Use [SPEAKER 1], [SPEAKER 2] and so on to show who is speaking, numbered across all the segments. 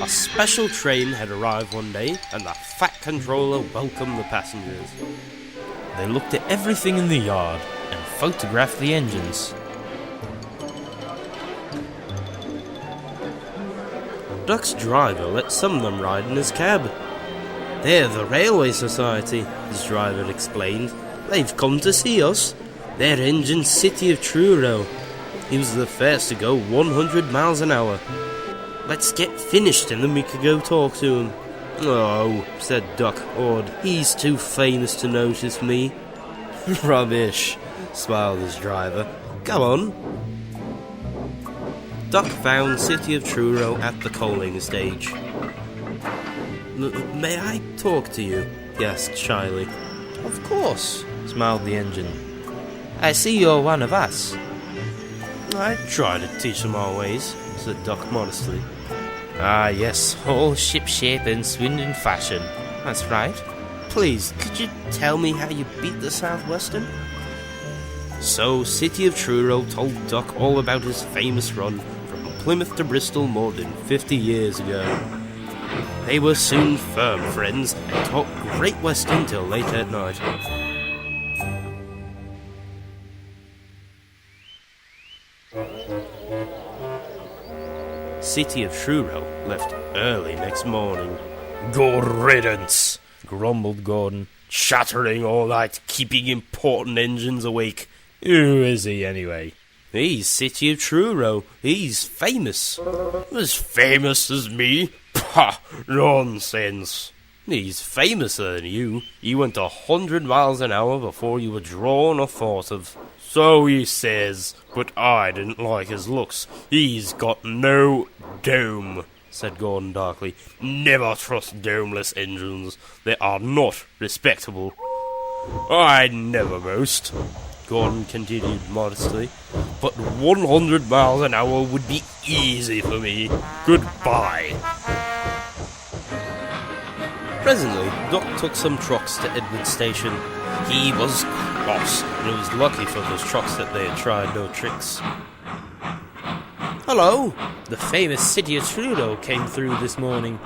[SPEAKER 1] A special train had arrived one day, and the Fat Controller welcomed the passengers.
[SPEAKER 2] They looked at everything in the yard and photographed the engines.
[SPEAKER 1] Duck's driver let some of them ride in his cab. "They're the Railway Society," his driver explained. "They've come to see us. Their engine's City of Truro. He was the first to go 100 miles an hour. Let's get finished and then we can go talk to him." "Oh," said Duck, awed. "He's too famous to notice me." "Rubbish," smiled his driver. "Come on." Duck found City of Truro at the coaling stage. "May I talk to you?" he asked shyly.
[SPEAKER 2] "Of course," smiled the engine. "I see you're one of us."
[SPEAKER 1] "I try to teach them our ways," said Duck modestly.
[SPEAKER 2] "Ah, yes, all ship-shape and swindon fashion. That's right."
[SPEAKER 1] "Please, could you tell me how you beat the Southwestern?" So City of Truro told Duck all about his famous run from Plymouth to Bristol more than 50 years ago. They were soon firm friends and talked Great Western till late at night. City of Truro left early next morning.
[SPEAKER 2] "Good riddance," grumbled Gordon. "Chattering all night, keeping important engines awake. Who is he, anyway?"
[SPEAKER 1] "He's City of Truro. He's famous."
[SPEAKER 2] "As famous as me? Pah, nonsense."
[SPEAKER 1] "He's famouser than you. You went 100 miles an hour before you were drawn or thought of."
[SPEAKER 2] "So he says, but I didn't like his looks. He's got no dome," said Gordon darkly. "Never trust domeless engines. They are not respectable." "I never most," Gordon continued modestly, "but 100 miles an hour would be easy for me. Goodbye."
[SPEAKER 1] Presently, Doc took some trucks to Edward Station. He was cross, and it was lucky for those trucks that they had tried no tricks.
[SPEAKER 3] "Hello! The famous City of Truro came through this morning.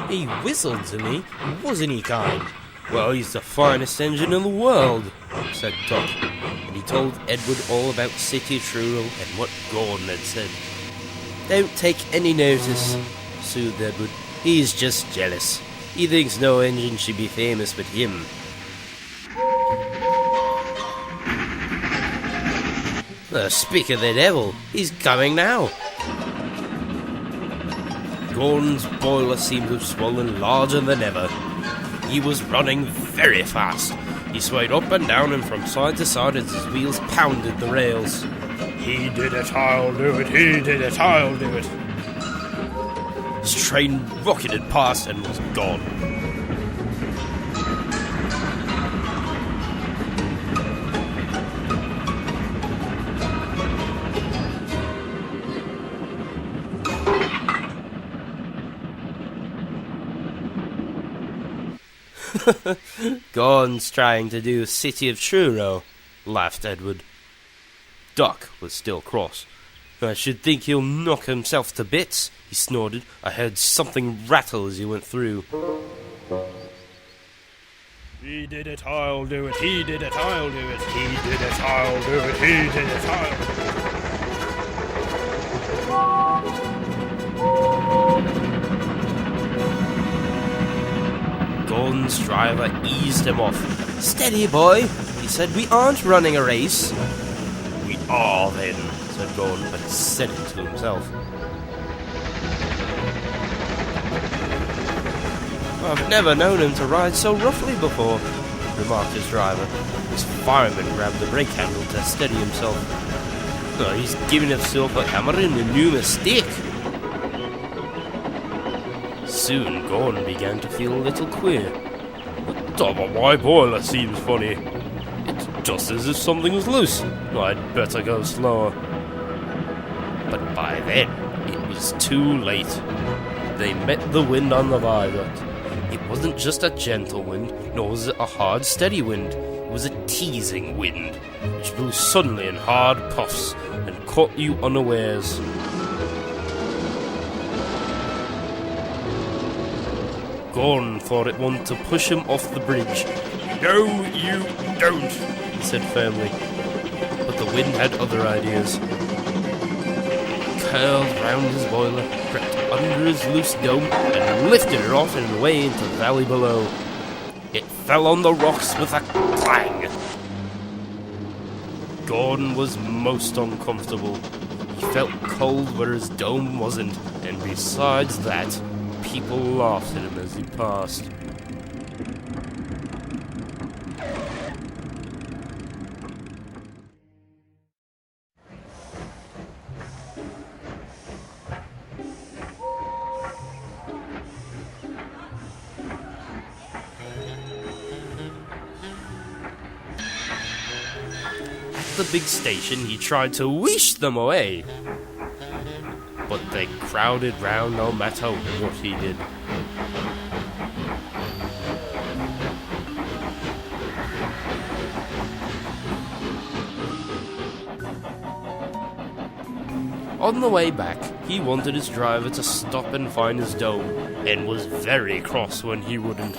[SPEAKER 3] He whistled to me. Wasn't he kind?"
[SPEAKER 1] "Well, he's the finest engine in the world," said Doc, and he told Edward all about City of Truro and what Gordon had said. "Don't take any notice," soothed Edward. "He's just jealous. He thinks no engine should be famous but him." Speak of the devil, he's coming now." Gordon's boiler seemed to have swollen larger than ever. He was running very fast. He swayed up and down and from side to side as his wheels pounded the rails.
[SPEAKER 2] "He did it, I'll do it, he did it, I'll do it."
[SPEAKER 1] His train rocketed past and was gone. "Gordon's trying to do City of Truro," laughed Edward. Duck was still cross. "I should think he'll knock himself to bits," he snorted. "I heard something rattle as he went through."
[SPEAKER 2] "He did it, I'll do it, he did it, I'll do it, he did it, I'll do it, he did it, I'll do it."
[SPEAKER 1] Gordon's driver eased him off. "Steady, boy," he said. "We aren't running a race."
[SPEAKER 2] "We are, then,"
[SPEAKER 1] said Gordon, but said it to himself. "I've never known him to ride so roughly before," remarked his driver. His fireman grabbed the brake handle to steady himself. "Oh, he's giving himself a hammering and a new mistake." Soon Gordon began to feel a little queer.
[SPEAKER 2] "The top of my boiler seems funny. It's just as if something was loose. I'd better go slower."
[SPEAKER 1] But by then, it was too late. They met the wind on the viaduct. It wasn't just a gentle wind, nor was it a hard, steady wind. It was a teasing wind, which blew suddenly in hard puffs and caught you unawares.
[SPEAKER 2] Gordon thought it wanted to push him off the bridge. "No, you don't," he said firmly. But the wind had other ideas. It curled round his boiler, crept under his loose dome, and lifted it off and away into the valley below. It fell on the rocks with a clang. Gordon was most uncomfortable. He felt cold where his dome wasn't, and besides that, people laughed at him as he passed. At the big station, he tried to wish them away, but they crowded round no matter what he did. On the way back, he wanted his driver to stop and find his dome, and was very cross when he wouldn't.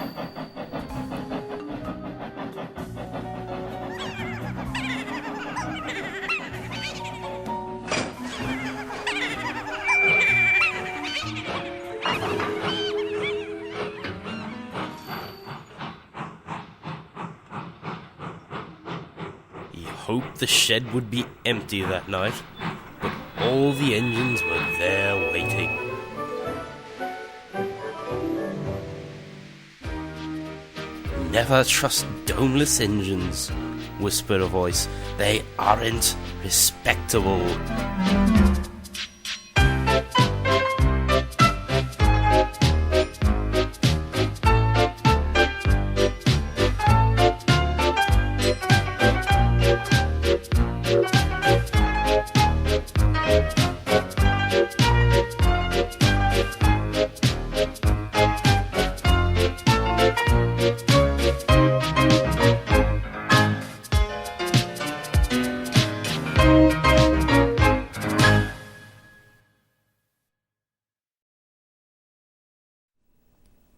[SPEAKER 2] He hoped the shed would be empty that night, but all the engines were there waiting. "Never trust domeless engines," whispered a voice. "They aren't respectable."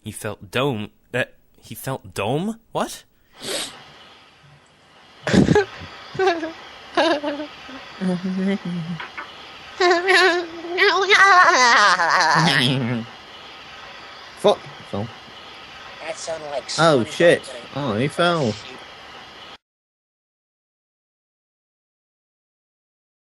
[SPEAKER 2] He felt dome. He felt dome? What?
[SPEAKER 4] Fuck. Fell.
[SPEAKER 5] That sounded like
[SPEAKER 4] Oh
[SPEAKER 5] SpongeBob
[SPEAKER 4] shit.
[SPEAKER 5] getting
[SPEAKER 4] Oh, he fell.